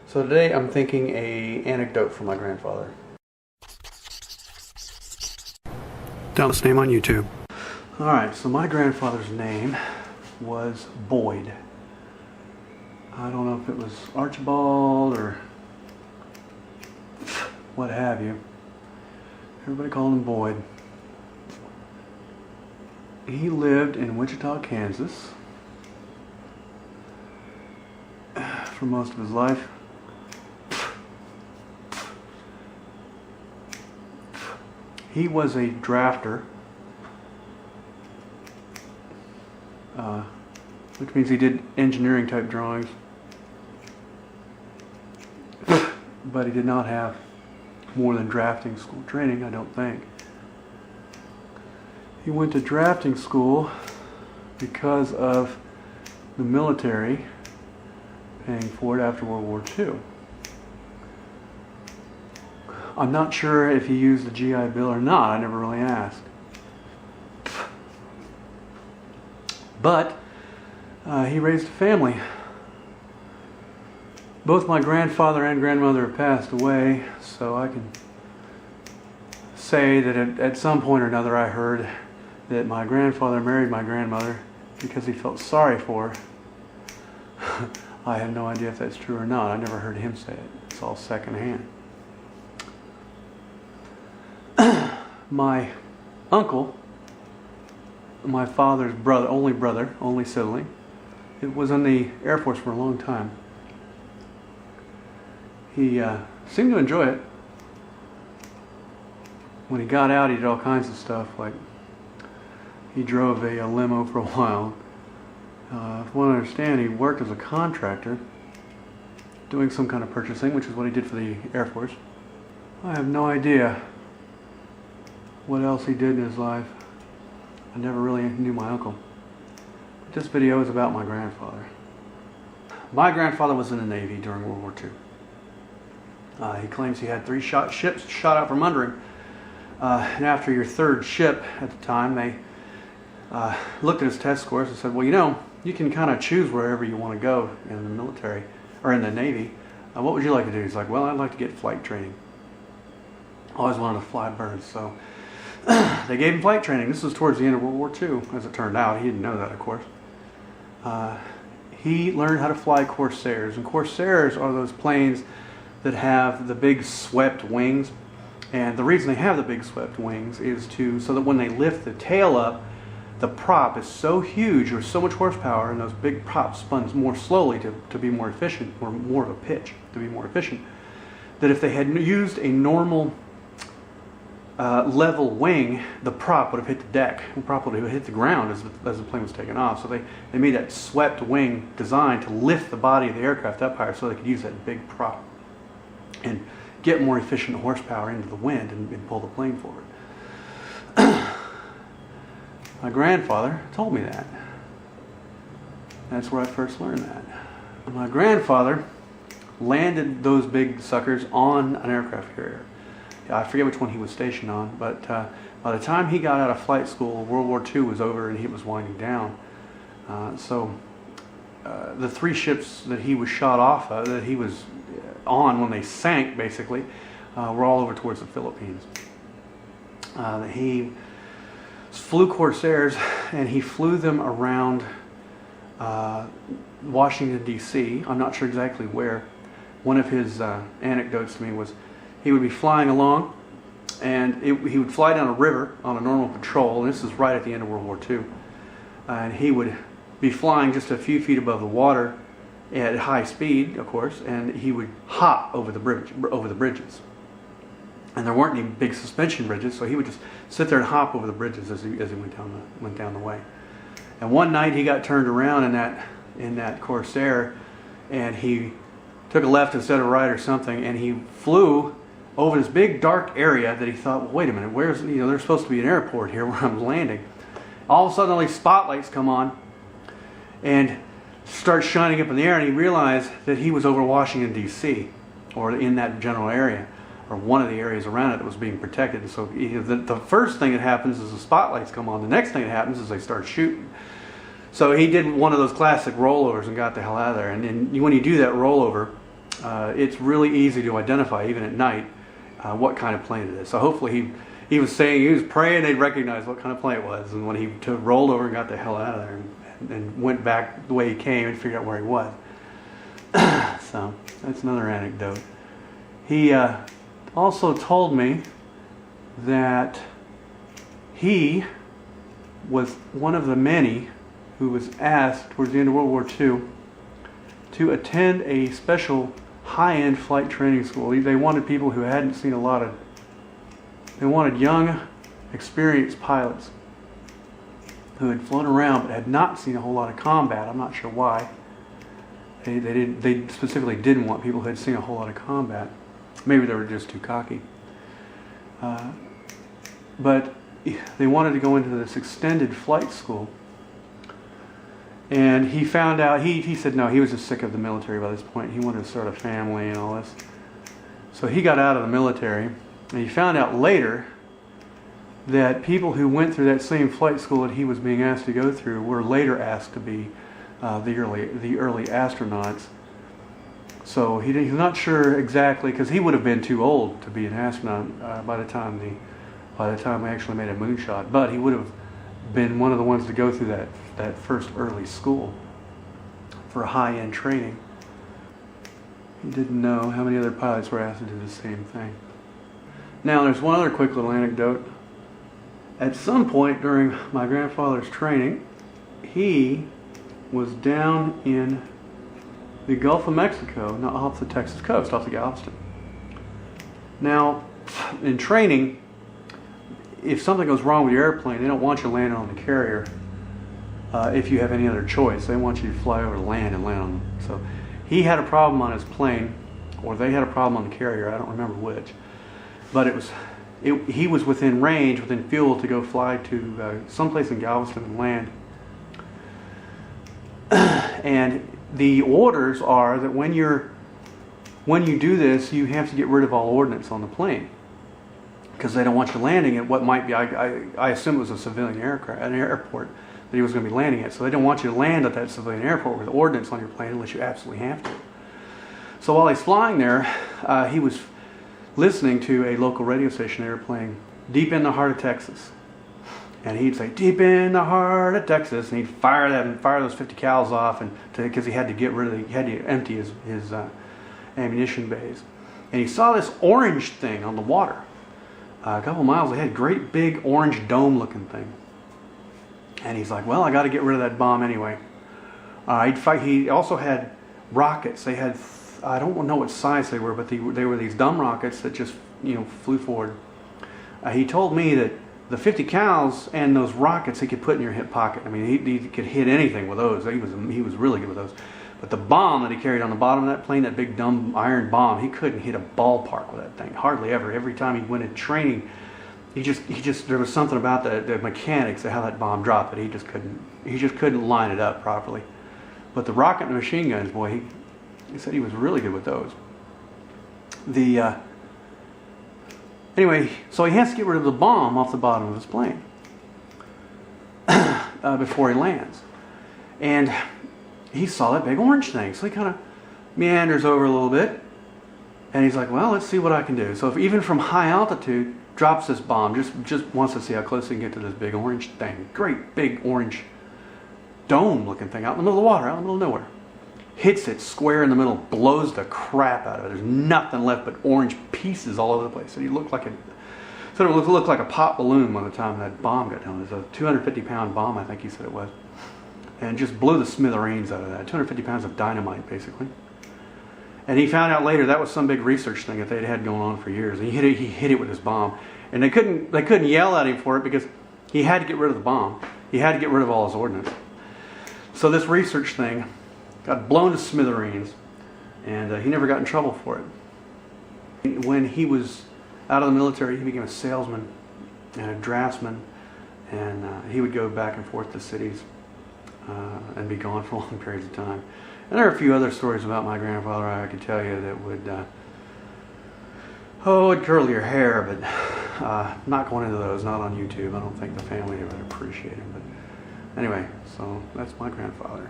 So today I'm thinking a anecdote from my grandfather. Down this name on YouTube. Alright, so my grandfather's name was Boyd. I don't know if it was Archibald or what have you. Everybody called him Boyd. He lived in Wichita, Kansas for most of his life. He was a drafter, which means he did engineering type drawings, but he did not have more than drafting school training, I don't think. He went to drafting school because of the military paying for it after World War II. I'm not sure if he used the GI Bill or not. I never really asked. But he raised a family. Both my grandfather and grandmother have passed away, so I can say that at some point or another I heard that my grandfather married my grandmother because he felt sorry for her. I have no idea if that's true or not. I never heard him say it. It's all secondhand. My uncle, my father's brother, only sibling, it was in the Air Force for a long time. He seemed to enjoy it. When he got out, he did all kinds of stuff, like he drove a limo for a while. From what I understand, he worked as a contractor, doing some kind of purchasing, which is what he did for the Air Force. I have no idea what else he did in his life. I never really knew my uncle. But this video is about my grandfather. My grandfather was in the Navy during World War II. He claims he had 3 ships shot out from under him. And after your 3rd ship at the time, they looked at his test scores and said, well, you know, you can kind of choose wherever you want to go in the military, or in the Navy. What would you like to do? He's like, well, I'd like to get flight training. Always wanted to fly birds, so they gave him flight training. This was towards the end of World War II, as it turned out. He didn't know that, of course. He learned how to fly Corsairs, and Corsairs are those planes that have the big swept wings. And the reason they have the big swept wings is so that when they lift the tail up, the prop is so huge, or so much horsepower, and those big props spun more slowly to be more efficient, or more of a pitch to be more efficient, that if they had used a normal level wing, the prop would have hit the deck. The prop would have hit the ground as the plane was taking off. So they made that swept wing design to lift the body of the aircraft up higher so they could use that big prop and get more efficient horsepower into the wind and pull the plane forward. My grandfather told me that. That's where I first learned that. My grandfather landed those big suckers on an aircraft carrier. I forget which one he was stationed on, but by the time he got out of flight school, World War II was over and he was winding down. So the 3 ships that he was shot off of, that he was on when they sank, basically, were all over towards the Philippines. He flew Corsairs, and he flew them around Washington, D.C. I'm not sure exactly where. One of his anecdotes to me was he would be flying along, and he would fly down a river on a normal patrol, and this is right at the end of World War II. And he would be flying just a few feet above the water at high speed, of course, and he would hop over the bridges. And there weren't any big suspension bridges, so he would just sit there and hop over the bridges as he went down the way. And one night he got turned around in that Corsair, and he took a left instead of right or something, and he flew over this big dark area that he thought, well, wait a minute, there's supposed to be an airport here where I'm landing. All of a sudden all these spotlights come on and start shining up in the air, and he realized that he was over Washington, D.C., or in that general area, or one of the areas around it that was being protected. So the first thing that happens is the spotlights come on. The next thing that happens is they start shooting. So he did one of those classic rollovers and got the hell out of there. And when you do that rollover, it's really easy to identify, even at night, what kind of plane it is. So hopefully he was saying, he was praying they'd recognize what kind of plane it was. And when he rolled over and got the hell out of there and went back the way he came and figured out where he was. So that's another anecdote. He also told me that he was one of the many who was asked towards the end of World War II to attend a special high-end flight training school. They wanted people who hadn't seen a lot of, they wanted young, experienced pilots who had flown around but had not seen a whole lot of combat. I'm not sure why. They specifically didn't want people who had seen a whole lot of combat. Maybe they were just too cocky. But they wanted to go into this extended flight school. And he found out, he said no, he was just sick of the military by this point. He wanted to start a family and all this. So he got out of the military, and he found out later that people who went through that same flight school that he was being asked to go through were later asked to be the early astronauts. So he's not sure exactly, because he would have been too old to be an astronaut by the time we actually made a moonshot. But he would have been one of the ones to go through that first early school for high-end training. He didn't know how many other pilots were asked to do the same thing. Now there's one other quick little anecdote. At some point during my grandfather's training, he was down in the Gulf of Mexico, not off the Texas coast, off the Galveston. Now, in training, if something goes wrong with your airplane, they don't want you to land on the carrier if you have any other choice. They want you to fly over to land and land on them. So he had a problem on his plane, or they had a problem on the carrier, I don't remember which. But he was within range, within fuel to go fly to someplace in Galveston and land. And the orders are that when you do this, you have to get rid of all ordnance on the plane, because they don't want you landing at what might be, I assume it was a civilian aircraft, an airport that he was going to be landing at. So they don't want you to land at that civilian airport with ordnance on your plane unless you absolutely have to. So while he's flying there, he was listening to a local radio station. They were playing Deep in the Heart of Texas. And he'd say, deep in the heart of Texas, and he'd fire those 50 cals off, and because he had to get rid of, he had to empty his ammunition bays. And he saw this orange thing on the water. A couple miles ahead, great big orange dome-looking thing. And he's like, well, I got to get rid of that bomb anyway. He also had rockets. They had, I don't know what size they were, but they were these dumb rockets that just flew forward. He told me that the 50 cals and those rockets he could put in your hip pocket. I mean, he could hit anything with those. He was really good with those. But the bomb that he carried on the bottom of that plane, that big dumb iron bomb, he couldn't hit a ballpark with that thing. Hardly ever. Every time he went in training, there was something about the mechanics of how that bomb dropped that he just couldn't line it up properly. But the rocket and the machine guns, boy, he said he was really good with those. Anyway, so he has to get rid of the bomb off the bottom of his plane before he lands. And he saw that big orange thing, so he kind of meanders over a little bit, and he's like, well, let's see what I can do. So if even from high altitude, drops this bomb, just wants to see how close he can get to this big orange thing. Great big orange dome-looking thing out in the middle of the water, out in the middle of nowhere. Hits it square in the middle, blows the crap out of it. There's nothing left but orange pieces all over the place. And he looked like a pop balloon by the time that bomb got down. It was a 250-pound bomb, I think he said it was. And just blew the smithereens out of that. 250 pounds of dynamite, basically. And he found out later that was some big research thing that they'd had going on for years. And he hit it with his bomb. And they couldn't yell at him for it because he had to get rid of the bomb. He had to get rid of all his ordnance. So this research thing got blown to smithereens, and he never got in trouble for it. When he was out of the military, he became a salesman and a draftsman, and he would go back and forth to cities and be gone for long periods of time. And there are a few other stories about my grandfather I could tell you that would, it'd curl your hair, but not going into those, not on YouTube. I don't think the family would appreciate him. But anyway, so that's my grandfather.